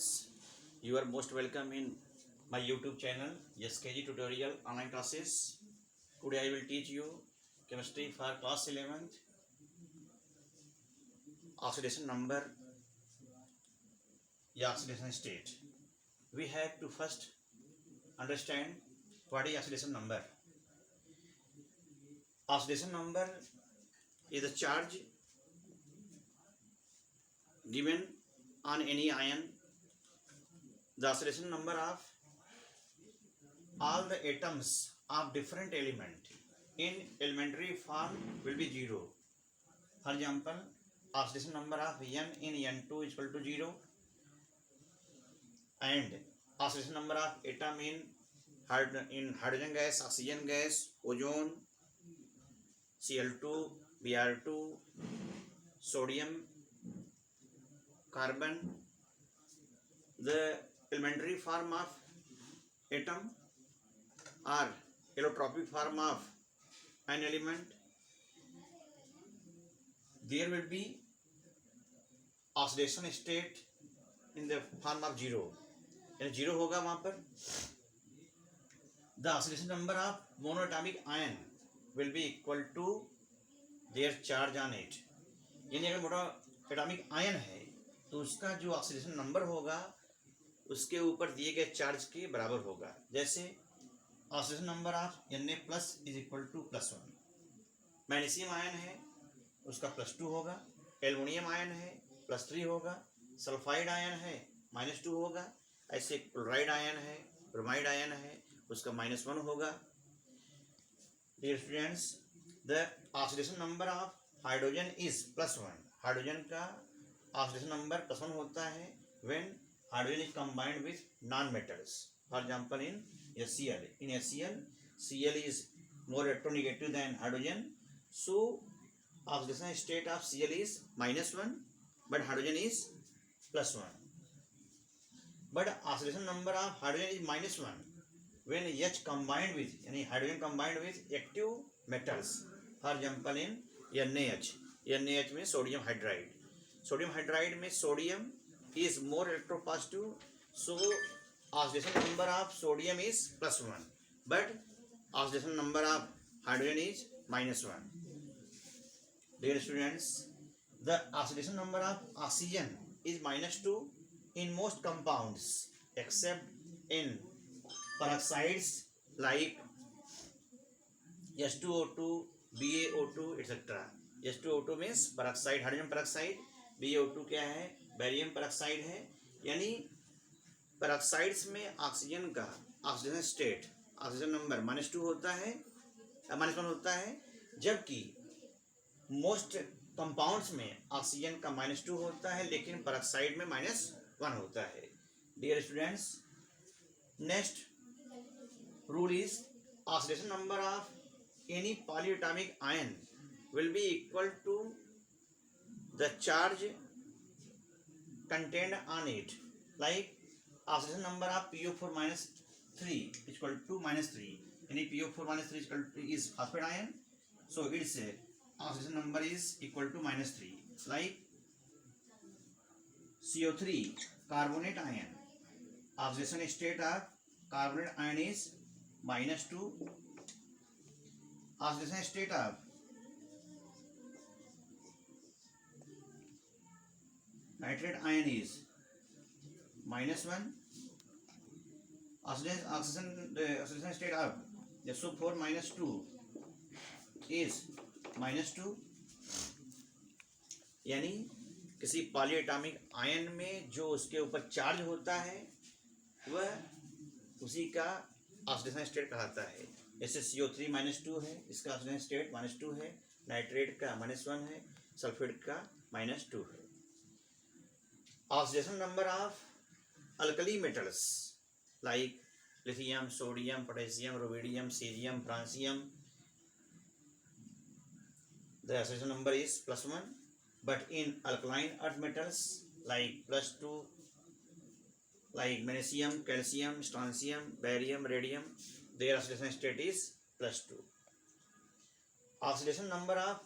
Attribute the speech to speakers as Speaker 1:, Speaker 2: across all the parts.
Speaker 1: students, you are most welcome in my YouTube channel SKG Tutorial online classes. Today I will teach you chemistry for class 11th, oxidation number, oxidation state. We have to first understand what is oxidation number. Oxidation number is a charge given on any ion. The oxidation number of all the atoms of different element in elementary form will be 0. For example, oxidation number of N in N2 is equal to 0, and oxidation number of atom in hydrogen gas, oxygen gas, ozone, Cl2, Br2, sodium, carbon. The elementary form of atom or allotropic form of an element, there will be oxidation state in the form of 0. यानी 0 होगा वहां पर. The oxidation number of monoatomic ion will be equal to their charge on it. यानी अगर monoatomic ion है तो उसका जो ऑक्सीडेशन नंबर होगा उसके ऊपर दिए गए चार्ज के बराबर होगा. जैसे oxidation number of Na plus is equal to +1. Magnesium ion है उसका +2 होगा. एल्युमिनियम आयन है +3 होगा. सल्फाइड आयन है -2 होगा. ऐसे क्लोराइड आयन है, ब्रोमाइड आयन है, उसका -1 होगा. Dear students, the oxidation number of hydrogen is +1. Hydrogen का ऑक्सीडेशन नंबर +1 होता है when hydrogen is combined with non metals. For example in HCl. In HCl, Cl is more electronegative than hydrogen, so oxidation state of Cl is -1, but hydrogen is +1. But oxidation number of hydrogen is -1 when H combined with, यानी hydrogen combined with active metals. For example in NaH. NaH में sodium hydride. Sodium hydride में sodium is more electropositive, so oxidation number of sodium is +1, but oxidation number of hydrogen is -1. Dear students, the oxidation number of oxygen is -2 in most compounds except in peroxides like H2O2, BaO2, etc. H2O2 means peroxide, hydrogen peroxide. BaO2 क्या है? Barium peroxide है. यानी पेरोक्साइड्स में oxygen का oxygen state oxygen number -2 होता है, -1 होता है, जबकि मोस्ट कंपाउंड्स में ऑक्सीजन का -2 होता है लेकिन पेरोक्साइड में -1 होता है. Dear students, next rule is oxidation number of any polyatomic ion will be equal to the charge contained on it. Like oxidation number of PO4 -3 is equal to -3. Any PO4 -3 is equal to is phosphate ion, so its oxidation number is equal to -3. Like CO3 carbonate ion, oxidation state of carbonate ion is -2. Oxidation state of nitrate ion is -1. Oxidation state of SO4 -2 is -2. यानी किसी polyatomic ion में जो उसके ऊपर charge होता है वह उसी का ऑक्सीडेशन स्टेट कहलाता है. जैसे CO3 -2 है, इसका ऑक्सीडेशन स्टेट -2 है. नाइट्रेट का -1 है, सल्फेट का -2 है. Oxidation number of alkali metals like lithium, sodium, potassium, rubidium, cesium, francium, the oxidation number is +1. But in alkaline earth metals like +2, like magnesium, calcium, strontium, barium, radium, their oxidation state is +2. Oxidation number of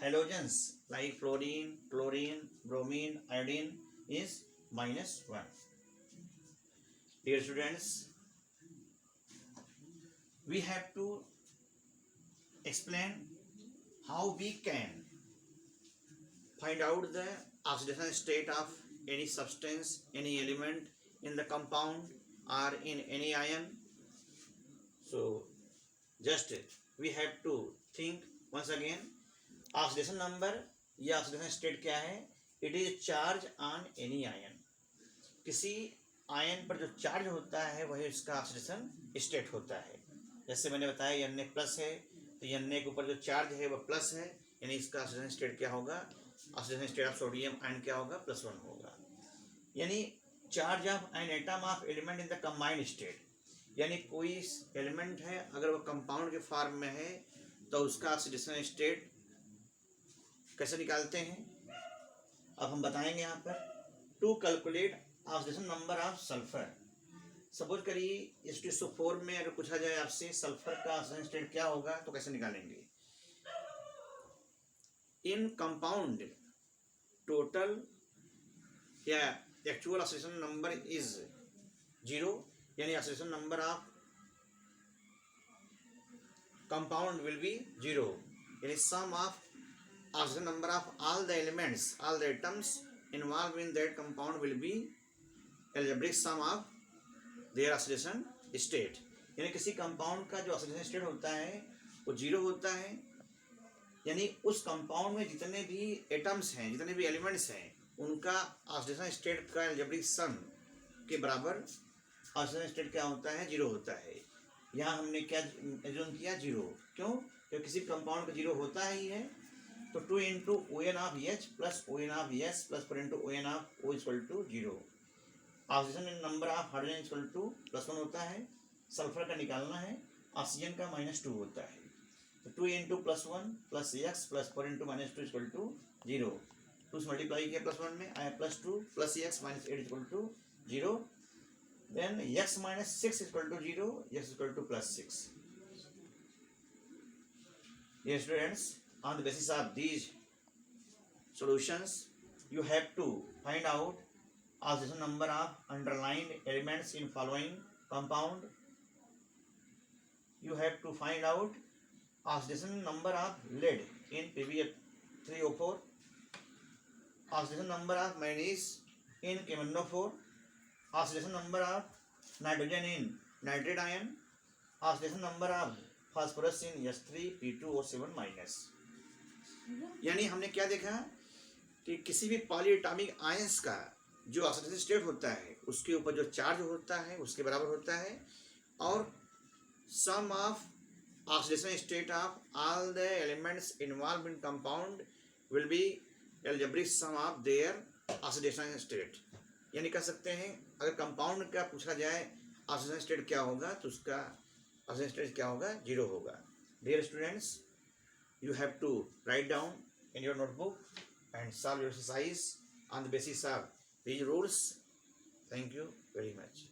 Speaker 1: halogens like fluorine, chlorine, bromine, iodine is -1. Dear students, we have to explain how we can find out the oxidation state of any substance, any element in the compound or in any ion. So just we have to think once again. Oxidation number या oxidation state क्या है? It is charge on any ion. किसी ion पर जो charge होता है वही उसका ऑक्सीडेशन स्टेट होता है. जैसे मैंने बताया Na प्लस है, तो Na के ऊपर जो चार्ज है वह प्लस है, यानी इसका ऑक्सीडेशन स्टेट क्या होगा? Oxidation state of sodium ion क्या होगा? +1 होगा. यानी charge of an atom of element in the combined state, यानी कोई एलिमेंट है अगर वो कंपाउंड के फॉर्म में है तो उसका ऑक्सीडेशन स्टेट कैसे निकालते हैं अब हम बताएंगे. यहाँ पर to calculate oxidation number of sulphur. Suppose करिए H2SO4 में अगर पूछा जाए आपसे सल्फर का ऑक्सीडेशन स्टेट क्या होगा तो कैसे निकालेंगे? इन कंपाउंड टोटल या एक्चुअल ऑक्सीडेशन नंबर इज 0, यानी oxidation number of compound will B 0, यानी सम of oxidation number of all the elements, all the atoms involved in that compound will be algebraic sum of their oxidation state. यानी किसी compound का जो oxidation state होता है वो 0 होता है, यानी उस कंपाउंड में जितने भी एटम्स हैं, जितने भी एलिमेंट्स हैं, उनका ऑक्सीडेशन स्टेट का अलजेब्रिक सम के बराबर ऑक्सीडेशन स्टेट क्या होता है? 0 होता है. यहाँ हमने क्या एज्यूम किया? 0. क्यों? क्योंकि किसी कंपाउंड का 0 होता ही है. तो 2 into ON of H plus ON of S plus 4 into ON of O is equal to 0. Oxygen number of hydrogen equal to +1 होता है. सल्फर का निकालना है, ऑक्सीजन का -2 होता है. तो 2 into +1 plus X plus 4 into -2 equal to 0. 2 से मल्टीप्लाई किया +1 में आया +2 plus X minus 8 equal to 0. Then X minus 6 equal to 0, X equal to +6. Dear students, on the basis of these solutions you have to find out oxidation number of underlying elements in following compound. You have to find out oxidation number of lead in Pb3O4, oxidation number of manganese in KMnO4, oxidation number of nitrogen in nitrate ion, oxidation number of phosphorus in H3P2O7-. यानी हमने क्या देखा कि किसी भी polyatomic ions का जो oxidation state होता है उसके ऊपर जो चार्ज होता है उसके बराबर होता है, और sum of oxidation state of all the elements involve in compound will be algebraic sum of their oxidation state. यानी कह सकते हैं अगर कंपाउंड का पूछा जाए ऑक्सीडेशन स्टेट क्या होगा तो उसका ऑक्सीडेशन स्टेट क्या होगा? 0 होगा. Dear students, you have to write down in your notebook and solve your exercise on the basis of these rules. Thank you very much.